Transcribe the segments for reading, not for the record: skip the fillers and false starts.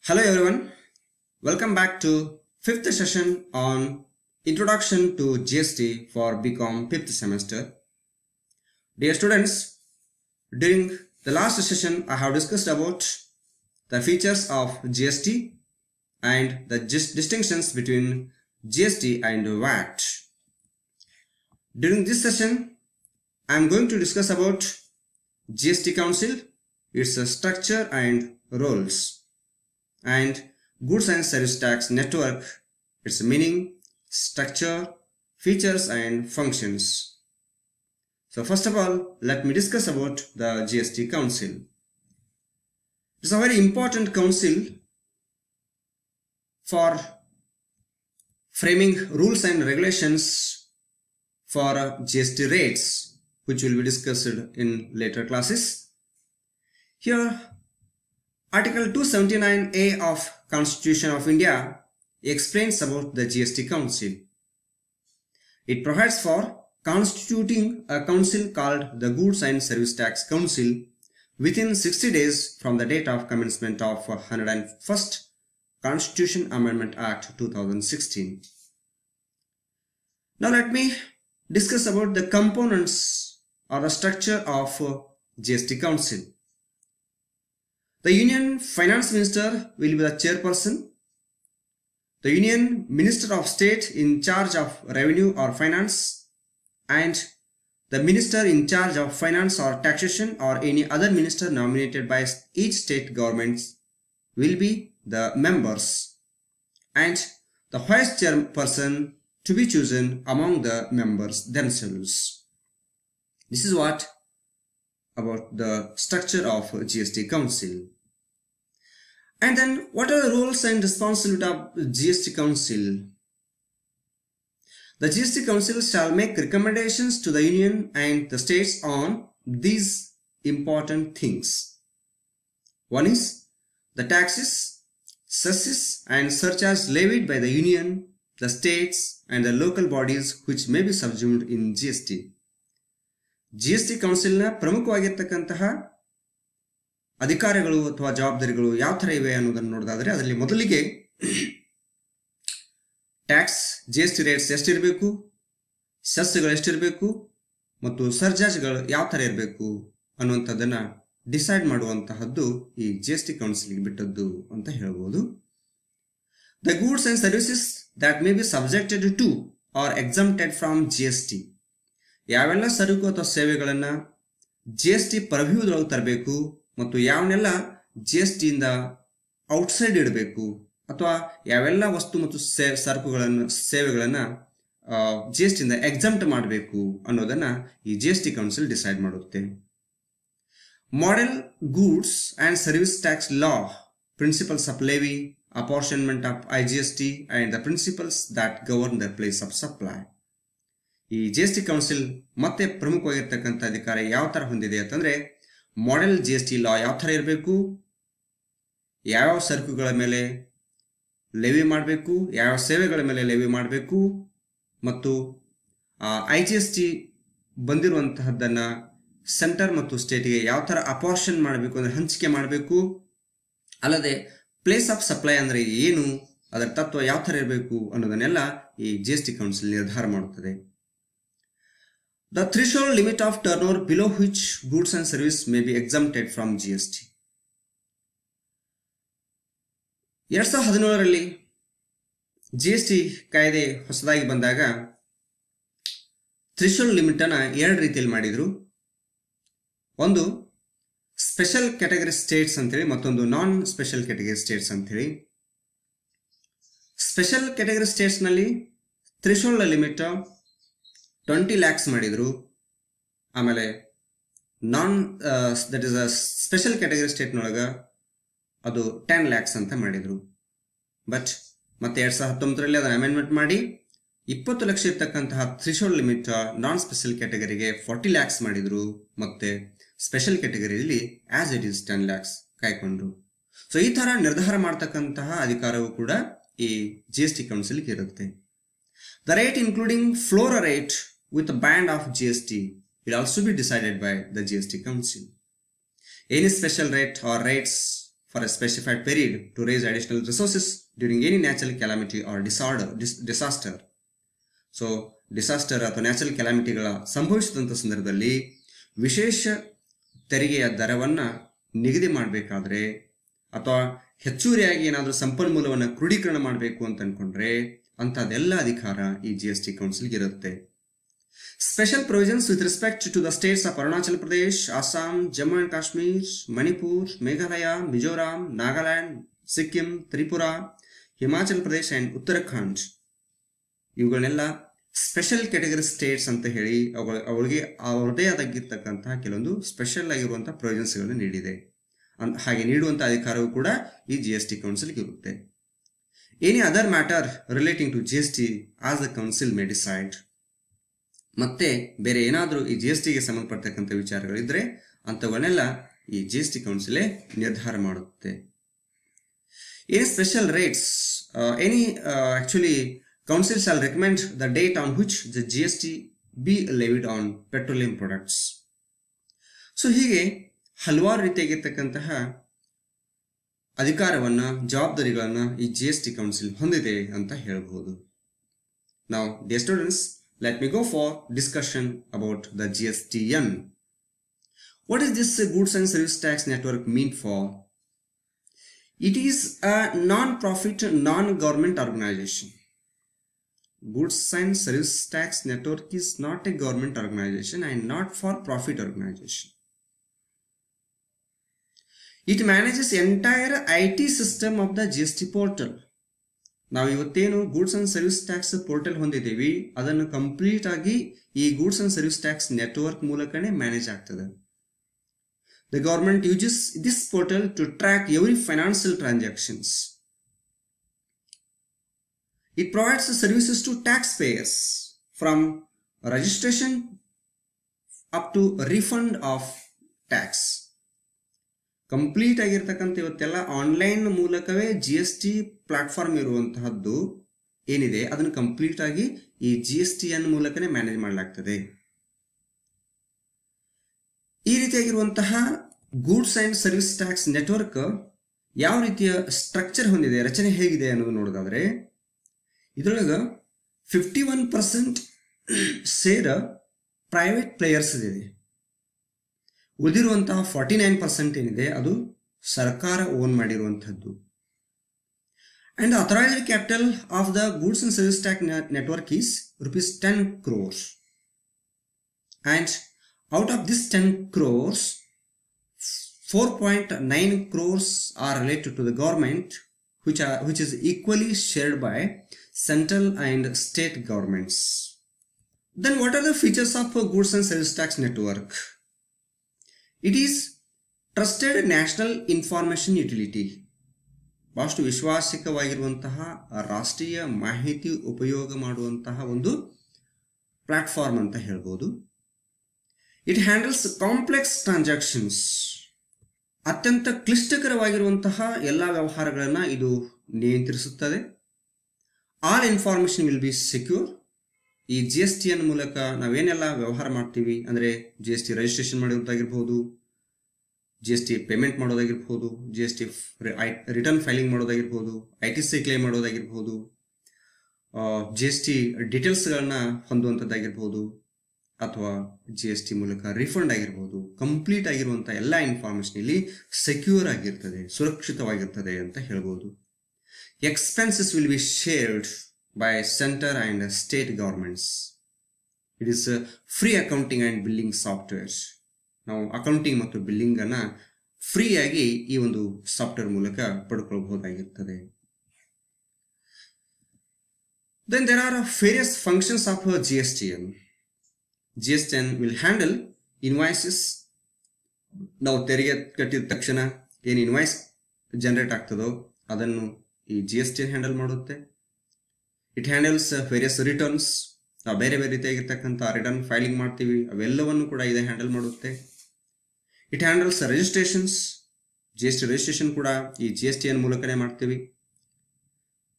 Hello everyone, welcome back to 5th session on Introduction to GST for BCom 5th semester. Dear students, during the last session I have discussed about the features of GST and the distinctions between GST and VAT. During this session I am going to discuss about GST Council, its structure and roles, and Goods and Service Tax Network, its meaning, structure, features and functions. So first of all, let me discuss about the GST Council. It is a very important council for framing rules and regulations for GST rates, which will be discussed in later classes. Here, Article 279A of Constitution of India explains about the GST Council. It provides for constituting a council called the Goods and Service Tax Council within 60 days from the date of commencement of 101st Constitution Amendment Act 2016. Now let me discuss about the components or the structure of GST Council. The Union Finance Minister will be the chairperson. The Union Minister of State in charge of Revenue or Finance, and the Minister in charge of Finance or Taxation or any other minister nominated by each state government will be the members, and the vice chairperson to be chosen among the members themselves. This is what about the structure of GST Council. And then what are the roles and responsibilities of GST Council? The GST Council shall make recommendations to the Union and the states on these important things. One is the taxes, cesses and surcharges levied by the Union, the states and the local bodies which may be subsumed in GST. GST Council na ಪ್ರಮುಖವಾಗಿರತಕ್ಕಂತಹ ಅಧಿಕಾರಗಳು ಅಥವಾ ಜವಾಬ್ದಾರಿಗಳು ಯಾವ ತರ ಇವೆ ಅನ್ನೋದನ್ನು ನೋಡೋದಾದ್ರೆ, ಅದರಲ್ಲಿ ಮೊದಲಿಗೆ tax GST rates ಎಷ್ಟಿರಬೇಕು, ಸೆಸ್ಗಳು ಎಷ್ಟಿರಬೇಕು ಮತ್ತು ಸರ್ಚಾರ್ಜ್ಗಳು ಯಾವ ತರ ಇರಬೇಕು ಅನ್ನುವಂಥದ್ದನ್ನ ಡಿಸೈಡ್ ಮಾಡುವಂತಹದ್ದು ಈ ಜಿಎಸ್ಟಿ ಕೌನ್ಸಿಲ್ಗೆ ಬಿಟ್ಟದ್ದು ಅಂತ ಹೇಳ್ಬೋದು. The goods and services that may be subjected to or exempted from GST, ಯಾವೆಲ್ಲ ಸರಕು ಅಥವಾ ಸೇವೆಗಳನ್ನ ಜಿಎಸ್ಟಿ ಪರ್ವ್ಯೂದೊಳಗೆ ತರಬೇಕು ಮತ್ತು ಯಾವನ್ನೆಲ್ಲ ಜಿಎಸ್ಟಿಯಿಂದ ಔಟ್ಸೈಡ್ ಇಡಬೇಕು, ಅಥವಾ ಯಾವೆಲ್ಲ ವಸ್ತು ಮತ್ತು ಸರಕುಗಳನ್ನು ಸೇವೆಗಳನ್ನ ಜಿಎಸ್ಟಿಯಿಂದ ಎಕ್ಸಮ್ಟ್ ಮಾಡಬೇಕು ಅನ್ನೋದನ್ನ ಈ ಜಿಎಸ್ಟಿ ಕೌನ್ಸಿಲ್ ಡಿಸೈಡ್ ಮಾಡುತ್ತೆ. Model goods and service tax law, principles of levy, apportionment of IGST and the principles that govern the place of supply. ಈ ಜಿಎಸ್ಟಿ ಕೌನ್ಸಿಲ್ ಮತ್ತೆ ಪ್ರಮುಖವಾಗಿರ್ತಕ್ಕಂಥ ಅಧಿಕಾರ ಯಾವ ತರ ಹೊಂದಿದೆ ಅಂತಂದ್ರೆ, ಮಾಡೆಲ್ ಜಿಎಸ್ಟಿ ಲಾ ಯಾವ ತರ ಇರಬೇಕು, ಯಾವ ಸರಕುಗಳ ಮೇಲೆ ಲೆವಿ ಮಾಡಬೇಕು, ಯಾವ ಸೇವೆಗಳ ಮೇಲೆ ಲೆವಿ ಮಾಡಬೇಕು, ಮತ್ತು ಐಜಿಎಸ್ಟಿ ಬಂದಿರುವಂತಹದ್ದನ್ನ ಸೆಂಟರ್ ಮತ್ತು ಸ್ಟೇಟ್ಗೆ ಯಾವ ತರ ಅಪಾರ್ಷನ್ ಮಾಡಬೇಕು ಅಂದ್ರೆ ಹಂಚಿಕೆ ಮಾಡಬೇಕು, ಅಲ್ಲದೆ ಪ್ಲೇಸ್ ಆಫ್ ಸಪ್ಲೈ ಅಂದ್ರೆ ಏನು, ಅದರ ತತ್ವ ಯಾವ ತರ ಇರಬೇಕು ಅನ್ನೋದನ್ನೆಲ್ಲ ಈ ಜಿಎಸ್ಟಿ ಕೌನ್ಸಿಲ್ ನಿರ್ಧಾರ ಮಾಡುತ್ತದೆ. The threshold limit of turnover below which goods and service may be exempted from GST. 2017ರಲ್ಲಿ ಜಿಎಸ್ಟಿ ಕಾಯ್ದೆ ಹೊಸದಾಗಿ ಬಂದಾಗ ಥ್ರೆಶೋಲ್ಡ್ ಲಿಮಿಟ್ ಅನ್ನ ಎರಡು ರೀತಿಯಲ್ಲಿ ಮಾಡಿದ್ರು. ಒಂದು ಸ್ಪೆಷಲ್ ಕ್ಯಾಟಗರಿ ಸ್ಟೇಟ್ಸ್ ಅಂತೇಳಿ, ಮತ್ತೊಂದು ನಾನ್ ಸ್ಪೆಷಲ್ ಕ್ಯಾಟಗರಿ ಸ್ಟೇಟ್ಸ್ ಅಂತೇಳಿ. ಸ್ಪೆಷಲ್ ಕ್ಯಾಟಗರಿ ಸ್ಟೇಟ್ಸ್ ನಲ್ಲಿ ಥ್ರೆಶೋಲ್ಡ್ ಲಿಮಿಟ್ 20 lakhs ಮಾಡಿದ್ರು. ಆಮೇಲೆ non that is a special category ಸ್ಟೇಟ್ನೊಳಗ ಅದು 10 lakhs ಅಂತ ಮಾಡಿದ್ರು. ಬಟ್ ಮತ್ತೆ 2019ರಲ್ಲಿ ಅದನ್ನು ಅಮೆಂಡ್ಮೆಂಟ್ ಮಾಡಿ 20 ಲಕ್ಷ ಇರ್ತಕ್ಕಂತಹ ಥ್ರೆಶೋಲ್ಡ್ ಲಿಮಿಟ್ ನಾನ್ ಸ್ಪೆಷಲ್ ಕ್ಯಾಟಗರಿಗೆ 40 lakhs ಮಾಡಿದ್ರು. ಮತ್ತೆ ಸ್ಪೆಷಲ್ ಕ್ಯಾಟಗರಿಯಲ್ಲಿ ಆಸ್ ಇಟ್ ಈಸ್ 10 lakhs ಕಾಯ್ಕೊಂಡ್ರು. ಸೊ ಈ ತರ ನಿರ್ಧಾರ ಮಾಡ್ತಕ್ಕಂತಹ ಅಧಿಕಾರವು ಕೂಡ ಈ ಜಿಎಸ್ಟಿ ಕೌನ್ಸಿಲ್ಗೆ ಇರುತ್ತೆ. The rate including floor rate with a band of GST will also be decided by the GST Council. Any special rate or rates for a specified period to raise additional resources during any natural calamity or disaster. So disaster ಅಥವಾ natural ಕ್ಯಾಲಾಮಿಟಿಗಳ ಸಂಭವಿಸಿದಂಥ ಸಂದರ್ಭದಲ್ಲಿ ವಿಶೇಷ ತೆರಿಗೆಯ ದರವನ್ನು ನಿಗದಿ ಮಾಡಬೇಕಾದ್ರೆ ಅಥವಾ ಹೆಚ್ಚುವರಿಯಾಗಿ ಏನಾದರೂ ಸಂಪನ್ಮೂಲವನ್ನು ಕ್ರೋಢೀಕರಣ ಮಾಡಬೇಕು ಅಂತ ಅಂದ್ಕೊಂಡ್ರೆ ಅಂಥದ್ದೆಲ್ಲ ಅಧಿಕಾರ ಈ GST ಕೌನ್ಸಿಲ್ಗೆ ಇರುತ್ತೆ. Special provisions with respect to the states of Arunachal Pradesh, Assam, Jammu and Kashmir, Manipur, Meghalaya, Mizoram, Nagaland, Sikkim, Tripura, Himachal Pradesh and Uttarakhand. ಇವುಗಳನ್ನೆಲ್ಲ ಸ್ಪೆಷಲ್ ಕ್ಯಾಟಗರಿ ಸ್ಟೇಟ್ಸ್ ಅಂತ ಹೇಳಿ ಅವರಿಗೆ ಅವರದೇ ಆದಾಗಿರ್ತಕ್ಕಂತಹ ಕೆಲವೊಂದು ಸ್ಪೆಷಲ್ ಆಗಿರುವಂಥ ಪ್ರೊವಿಷನ್ಸ್ಗಳನ್ನು ನೀಡಿದೆ. ಹಾಗೆ ನೀಡುವಂಥ ಅಧಿಕಾರವು ಕೂಡ ಈ GST ಕೌನ್ಸಿಲ್ಗೆ ಇರುತ್ತೆ. Any other matter relating to GST as the council may decide. ಮತ್ತೆ ಬೇರೆ ಏನಾದರೂ ಈ GSTಗೆ ಸಂಬಂಧಪಡ್ತಕ್ಕಂಥ ವಿಚಾರಗಳಿದ್ರೆ ಅಂಥವನ್ನೆಲ್ಲ ಈ GST ಕೌನ್ಸಿಲೇ ನಿರ್ಧಾರ ಮಾಡುತ್ತೆ. Any special rates actually council shall recommend the date on which the GST be levied on petroleum products. So ಹೀಗೆ ಹಲವಾರು ರೀತಿಯಾಗಿರ್ತಕ್ಕಂತಹ ಅಧಿಕಾರವನ್ನು ಜವಾಬ್ದಾರಿಗಳನ್ನು ಈ GST ಕೌನ್ಸಿಲ್ ಹೊಂದಿದೆ ಅಂತ ಹೇಳಬಹುದು. Now dear students, let me go for discussion about the GSTN. What is this Goods and Service Tax Network mean for? It is a non-profit, non-government organization. Goods and Service Tax Network is not a government organization and not for profit organization. It manages entire IT system of the GST portal. ನಾವು ಇವತ್ತೇನು goods and service tax portal ಹೊಂದಿದ್ದೀವಿ ಅದನ್ನು complete ಆಗಿ ಈ goods and service tax network ಮೂಲಕನೇ manage ಆಗ್ತದೆ. The government uses this portal to track every financial transactions. It provides services to taxpayers from registration up to refund of tax. Complete ಆಗಿರ್ತಕ್ಕಂಥ ಇವತ್ತೆಲ್ಲ online ಮೂಲಕವೇ GST platform ಇರುವಂತಹದ್ದು ಏನಿದೆ ಅದನ್ನು complete ಆಗಿ ಈ GSTN ಮೂಲಕನೇ ಮ್ಯಾನೇಜ್ ಮಾಡಲಾಗ್ತದೆ. ಈ ರೀತಿಯಾಗಿರುವಂತಹ goods and service tax network ಯಾವ ರೀತಿಯ ಸ್ಟ್ರಕ್ಚರ್ ಹೊಂದಿದೆ, ರಚನೆ ಹೇಗಿದೆ ಅನ್ನೋದು ನೋಡೋದಾದ್ರೆ ಇದರೊಳಗೆ 51% ಸೇರ ಪ್ರೈವೇಟ್ ಪ್ಲೇಯರ್ಸ್ ಇದೆ. ಉಳಿದಿರುವಂತಹ 49% ಏನಿದೆ ಅದು ಸರ್ಕಾರ ಓನ್ ಮಾಡಿರುವಂಥದ್ದು. And authorised capital of the goods and service tax network is ₹10 crores. And out of this 10 crores, 4.9 crores are related to the government, which is equally shared by central and state governments. Then what are the features of a goods and service tax network? It is trusted national information utility. ಬಹಳಷ್ಟು ವಿಶ್ವಾಸಿಕವಾಗಿರುವಂತಹ ರಾಷ್ಟ್ರೀಯ ಮಾಹಿತಿ ಉಪಯೋಗ ಮಾಡುವಂತಹ ಒಂದು platform ಅಂತ ಹೇಳ್ಬೋದು. It handles complex transactions. ಅತ್ಯಂತ ಕ್ಲಿಷ್ಟಕರವಾಗಿರುವಂತಹ ಎಲ್ಲ ವ್ಯವಹಾರಗಳನ್ನು ಇದು ನಿಯಂತ್ರಿಸುತ್ತದೆ. All information will be secure. ಈ GSTN ಮೂಲಕ ನಾವೇನೆಲ್ಲ ವ್ಯವಹಾರ ಮಾಡ್ತೀವಿ ಅಂದರೆ GST ರಿಜಿಸ್ಟ್ರೇಷನ್ ಮಾಡೋದಾಗಿರ್ಬೋದು, GST ಪೇಮೆಂಟ್ ಮಾಡೋದಾಗಿರ್ಬೋದು, GST ರಿಟರ್ನ್ ಫೈಲಿಂಗ್ ಮಾಡೋದಾಗಿರ್ಬೋದು, ITC ಕ್ಲೇಮ್ ಮಾಡೋದಾಗಿರ್ಬೋದು, GST ಡೀಟೇಲ್ಸ್ಗಳನ್ನ ಹೊಂದುವಂಥದ್ದಾಗಿರ್ಬೋದು ಅಥವಾ GST ಮೂಲಕ ರಿಫಂಡ್ ಆಗಿರ್ಬೋದು, ಕಂಪ್ಲೀಟ್ ಆಗಿರುವಂಥ ಎಲ್ಲ ಇನ್ಫಾರ್ಮೇಷನ್ ಇಲ್ಲಿ ಸೆಕ್ಯೂರ್ ಆಗಿರ್ತದೆ, ಸುರಕ್ಷಿತವಾಗಿರ್ತದೆ ಅಂತ ಹೇಳ್ಬೋದು. Expenses will be shared by center and state governments. It is a free accounting and billing software. ನಾವು ಅಕೌಂಟಿಂಗ್ ಮತ್ತು ಬಿಲ್ಲಿಂಗ್ ಅನ್ನ ಫ್ರೀ ಆಗಿ ಈ ಒಂದು ಸಾಫ್ಟ್ವೇರ್ ಮೂಲಕ ಪಡ್ಕೊಳ್ಬಹುದಾಗಿರ್ತದೆ. Then there are various functions of GSTN. GSTN will handle invoices. ನಾವು ತೆರಿಗೆ ಕಟ್ಟಿದ ತಕ್ಷಣ ಏನು ಇನ್ವಾಯ್ಸ್ ಜನರೇಟ್ ಆಗ್ತದೋ ಅದನ್ನು ಈ GSTN ಹ್ಯಾಂಡಲ್ ಮಾಡುತ್ತೆ. It handles various returns. ನಾವು ಬೇರೆ ಬೇರೆ ರೀತಿಯಾಗಿರ್ತಕ್ಕಂಥ ರಿಟರ್ನ್ ಫೈಲಿಂಗ್ ಮಾಡ್ತೀವಿ, ಅವೆಲ್ಲವನ್ನು ಕೂಡ ಇದೇ ಹ್ಯಾಂಡಲ್ ಮಾಡುತ್ತೆ. It handles registrations. GST registration ಕೂಡ ಈ GSTN ಮೂಲಕನೇ ಮಾಡ್ತೀವಿ.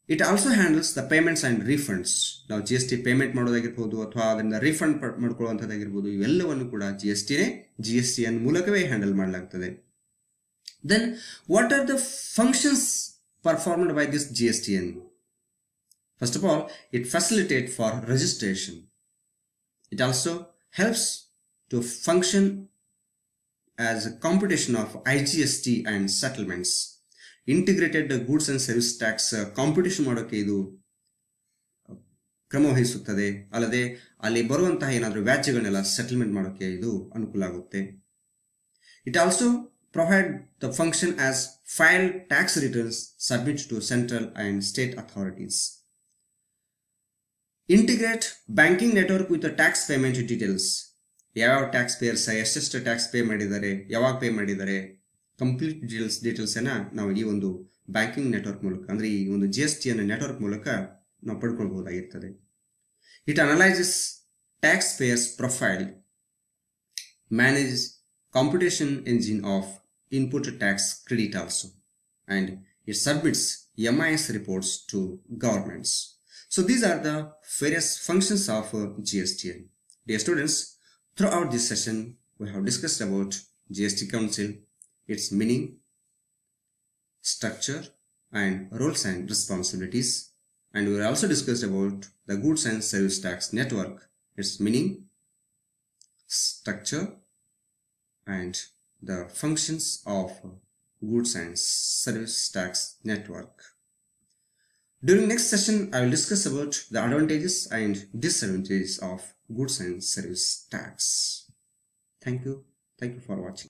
It also handles the payments and refunds. ನಾವು GST ಪೇಮೆಂಟ್ ಮಾಡೋದಾಗಿರ್ಬೋದು ಅಥವಾ ಅದರಿಂದ ರೀಫಂಡ್ ಮಾಡ್ಕೊಳ್ಳುವಂಥದ್ದಾಗಿರ್ಬೋದು, ಇವೆಲ್ಲವನ್ನು ಕೂಡ GSTN ಮೂಲಕವೇ ಹ್ಯಾಂಡಲ್ ಮಾಡಲಾಗ್ತದೆ. Then what are the functions performed by this GSTN? First of all, it facilitates for registration. It also helps to function as a computation of IGST and settlements. Integrated goods and service tax competition ಮಾಡೋಕ್ಕೆ ಇದು ಕ್ರಮವಹಿಸುತ್ತದೆ. ಅಲ್ಲದೆ ಅಲ್ಲಿ ಬರುವಂತಹ ಏನಾದರೂ ವ್ಯಾಜ್ಯಗಳನ್ನೆಲ್ಲ settlement ಮಾಡೋಕ್ಕೆ ಇದು ಅನುಕೂಲ ಆಗುತ್ತೆ. It also provide the function as file tax returns submit to central and state authorities. Integrate banking network with tax payment details. ಯಾವ ಟ್ಯಾಕ್ಸ್ ಪೇಯರ್ಸ್ ಎಷ್ಟೆಷ್ಟು ಟ್ಯಾಕ್ಸ್ ಪೇ ಮಾಡಿದ್ದಾರೆ, ಯಾವಾಗ ಪೇ ಮಾಡಿದ್ದಾರೆ, ಕಂಪ್ಲೀಟ್ ಡೀಟೇಲ್ಸ್ ನಾವು ಈ ಒಂದು ಬ್ಯಾಂಕಿಂಗ್ ನೆಟ್ವರ್ಕ್ ಮೂಲಕ ಅಂದರೆ ಈ ಒಂದು GSTN ನೆಟ್ವರ್ಕ್ ಮೂಲಕ ನಾವು ಪಡ್ಕೊಳ್ಬಹುದಾಗಿರ್ತದೆ. It analyses tax payers profile, manage computation engine of input tax credit also, and it submits MIS reports to governments. So these are the various functions of GSTN. Dear students, throughout this session we have discussed about GST Council, its meaning, structure and roles and responsibilities, and we also discussed about the goods and service tax network, its meaning, structure and the functions of goods and service tax network. During next session I will discuss about the advantages and disadvantages of goods and service tax. Thank you for watching.